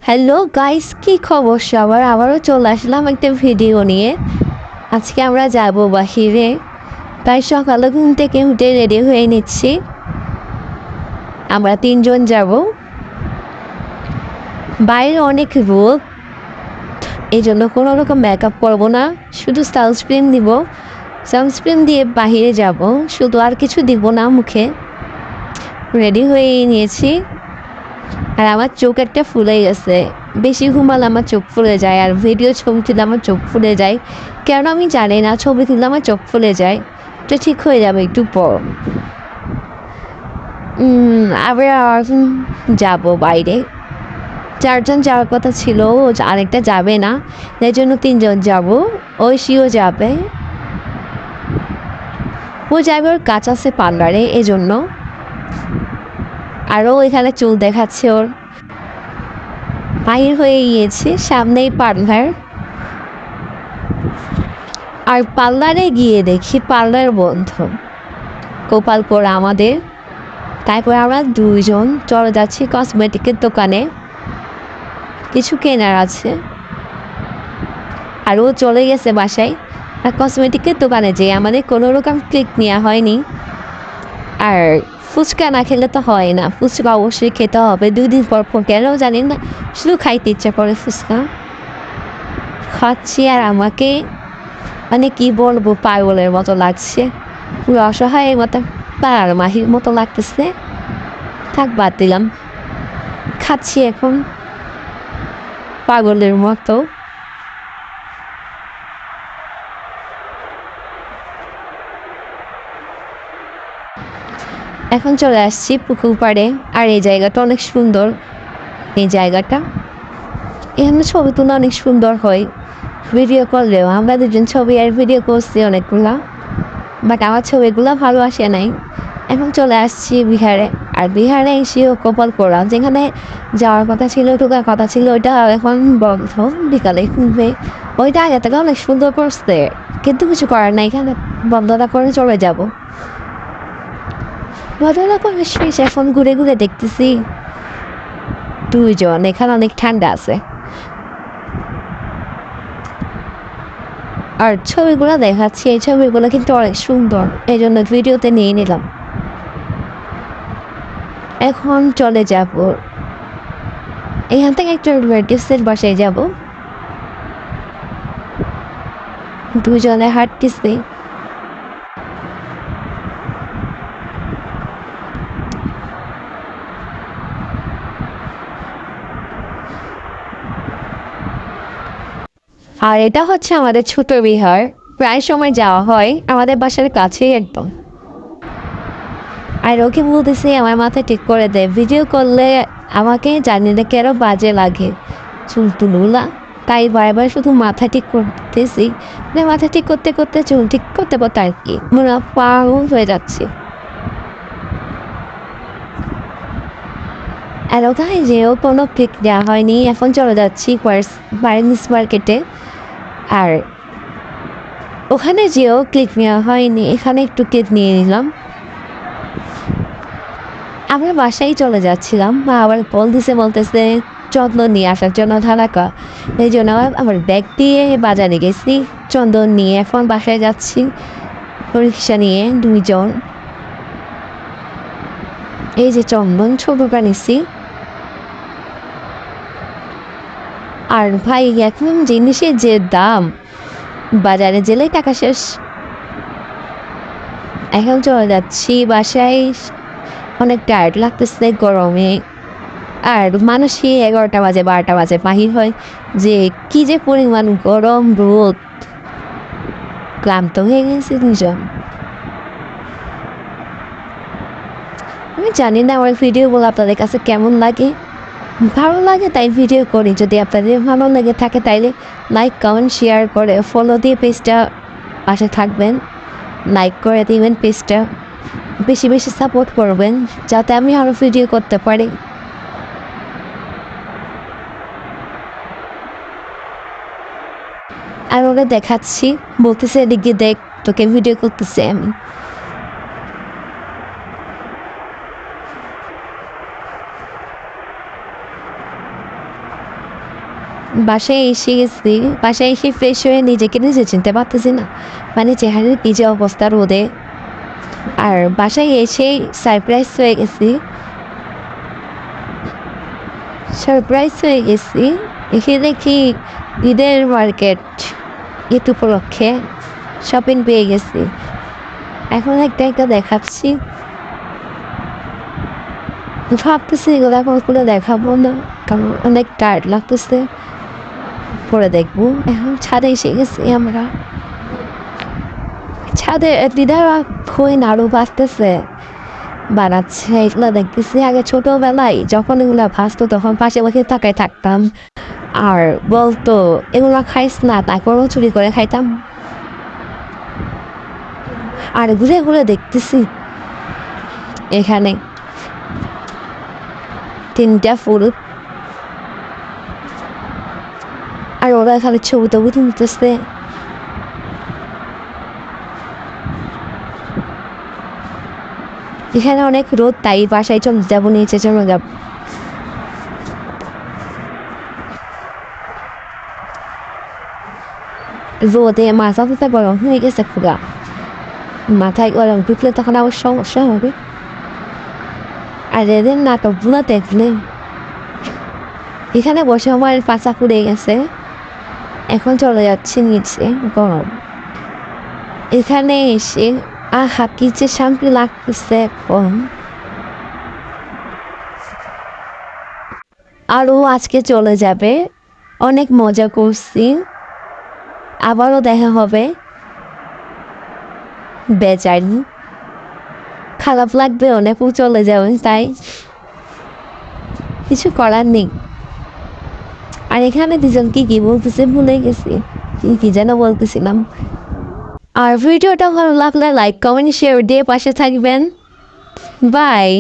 Hello guys, কি খবর সবার? আবারও চলে আসলাম একটা ভিডিও নিয়ে। আজকে আমরা যাব বাহিরে। তাই সকালে ঘুম থেকে উঠে রেডি হয়ে নিচ্ছি। আমরা তিনজন যাব। বাইরে অনেক রোদ, এই জন্য কোনো রকম মেকআপ করবো না, শুধু সানস্ক্রিন দিব। সানস্ক্রিন দিয়ে বাহিরে যাব, শুধু আর কিছু দিব না মুখে। রেডি হয়ে নিয়েছি। আর আমার চোখ একটা ফুলে গেছে। বেশি ঘুমালে আমার চোখ ফুলে যায়, আর ভিডিও ছবি তুলে আমার চোখ ফুলে যায়। কেন আমি জানি না, ছবি তুলে আমার চোখ ফুলে যায়। তো ঠিক হয়ে যাবে একটু পর। আবার যাব বাইরে। চারজন যাওয়ার কথা ছিল, আরেকটা যাবে না, এই জন্য তিনজন যাব। ঐশীও যাবে। ও যাবে, ওর কাজ আছে পার্লারে, এজন্য। আরও এখানে চুল দেখাচ্ছে ওর। বাহির হয়ে গিয়েছে, সামনেই পার্লার। আর পার্লারে গিয়ে দেখি পার্লার বন্ধ। কপাল পোড়া আমাদের। তারপর আমরা দুইজন চলে যাচ্ছি কসমেটিকের দোকানে, কিছু কেনার আছে। আর ও চলে গেছে বাসায়। আর কসমেটিকের দোকানে যেয়ে আমাদের কোনো রকম ক্লিক নেওয়া হয়নি। আর ফুচকা না খেলে তো হয় না, ফুচকা অবশ্যই খেতে হবে 2 দিন পর পর, কেন জানি না, শুধু খাইতে ইচ্ছা করে ফুচকা। খাচ্ছি আর আমাকে মানে কি বলবো, পাগলের মতো লাগছে, পুরো অসহায়ের মতো, পাড়ার মাহির মতো লাগতেছে। থাক, বাদ দিলাম। খাচ্ছি এখন পাগলের মতো। এখন চলে আসছি পুকুর পাড়ে। আর এই জায়গাটা অনেক সুন্দর। এই জায়গাটা এখানে ছবি তোলা অনেক সুন্দর হয়। ভিডিও করলেও আমরা দুজন ছবি আর ভিডিও করছি অনেকগুলা, বাট আমার ছবিগুলো ভালো আসে নাই। এখন চলে আসছি বিহারে। আর বিহারে এসেও কপাল পোড়া, যেখানে যাওয়ার কথা ছিল, ঢোকার কথা ছিল, ওইটা এখন বন্ধ। বিকালে খুলবে। ওইটা আগে থেকে অনেক সুন্দর করছে, কিন্তু কিছু করার নাই, এখানে বন্ধটা করে চলে যাব। বন্ধটা করে শেষ, এখন ঘুরে ঘুরে দেখতেছি দুইজন, এখানে অনেক ঠান্ডা আছে। আর ছবিগুলো দেখাচ্ছি, এই ছবিগুলো কিন্তু অনেক সুন্দর, এই জন্য ভিডিওতে নিয়ে নিলাম। এখন চলে যাব, এখান থেকে একটা রিলেটিভসের বাসায় যাব। দুজনে হাঁটতেছি। আর এটা হচ্ছে আমাদের ছোট বিহার। প্রায় সময় যাওয়া হয়, আমাদের বাসার কাছেই একদম। আর ওকে বলতেছি আমার মাথা ঠিক করে দেয়, ভিডিও করলে আমাকে জানি না কেন বাজে লাগে চুল তুলগুলা। তাই বারবার শুধু মাথা ঠিক করতেছি, মাথা ঠিক করতে করতে চুল ঠিক করতে করতে আর কি মনে হয় পাগল হয়ে যাচ্ছে। আর ওখানে যেও কোনো পিক দেওয়া হয়নি। এখন চলে যাচ্ছি বার্নিস মার্কেটে। আর ওখানে যেও ক্লিক নেওয়া হয়নি, এখানে একটু ক্লিক নিয়ে নিলাম। আমরা বাসায় চলে যাচ্ছিলাম, মা আবার বলতেছে চন্দন নিয়ে আসার জন্য ধারাকা। এই জন্য আমার ব্যাগ দিয়ে বাজারে গেছি, চন্দন নিয়ে এখন বাসায় যাচ্ছি রিক্সা নিয়ে দুইজন। এই যে চন্দন ছোটটা নিছি। আর ভাই এখন জিনিসের যে দাম, বাজারে গেলেই টাকা শেষ। এখন চলে যাচ্ছি বাসায়। অনেক টায়ার্ড লাগতেছে গরমে। আর মানুষই 11টা বাজে 12টা বাজে বাহির হয়, যে কি যে পরিমাণ গরম রোদ, ক্লান্ত হয়ে গেছে দুজন। আমি জানি না আমার ভিডিওগুলো আপনাদের কাছে কেমন লাগে। ভালো লাগে তাই ভিডিও করি। যদি আপনাদের ভালো লেগে থাকে তাইলে লাইক কমেন্ট শেয়ার করে ফলো দিয়ে পেজটা পাশে থাকবেন, লাইক করে দিবেন পেজটা, বেশি বেশি সাপোর্ট করবেন যাতে আমি আরও ভিডিও করতে পারি। আর ওরা দেখাচ্ছি, বলতেছে এদিকে দেখ, তোকে ভিডিও করতেছে আমি। বাসায় এসে গেছি, বাসায় এসে ফ্রেশ হয়ে নিজেকে নিজে চিনতে পারতেছি না, মানে চেহারার কী যে অবস্থা রোদে। আর বাসায় এসেই সারপ্রাইজ হয়ে গেছি, এসে দেখি ঈদের মার্কেট, ঈদ উপলক্ষে শপিং পেয়ে গেছি। এখন একটা একটা দেখাচ্ছি, ভাবতেছি এগুলো এখন করে দেখাবো না, কারণ অনেক টায়ার্ড লাগতেছে, পরে দেখবো। এখন ছাদে এসে গেছি আমরা, ছাদে দিদারা খই নাড়ু বাঁচতেছে, বানাচ্ছে, এগুলো দেখতেছি। আগে ছোটোবেলায় যখন এগুলো ভাজতো তখন পাশে বসে তাকায় থাকতাম, আর বলতো এগুলো খাইস না, তারপরও চুরি করে খাইতাম। আর ঘুরে ঘুরে দেখতেছি এখানে 3টা ফুল, আর ওরা খালি ছবি টবি তুলতেছে। এখানে অনেক রোদ, তাই বাসায় চলে যাবো, নিচে চলে যাব। রোদে মাথা ব্যথা গরম হয়ে গেছে পুরা, মাথায় গরম ঢুকলে তখন আবার সমস্যা হবে। আর এদের নাটকগুলো দেখলে এখানে বসে আমার পাশা পুড়ে গেছে, এখন চলে যাচ্ছে নিচে, গরম। এখানে এসে আহা কি যে শান্তি লাগতেছে এখন। আরও আজকে চলে যাবে, অনেক মজা করছি, আবারও দেখা হবে। বেচারি খারাপ লাগবে, অনেক চলে যাবে, তাই কিছু করার নেই। আর এখানে দুজন কি বলতেছে ভুলে গেছি, কি যেন বলতেছিলাম। আর ভিডিওটা ভালো লাগলে লাইক কমেন্ট শেয়ার দিয়ে পাশে থাকবেন। বাই।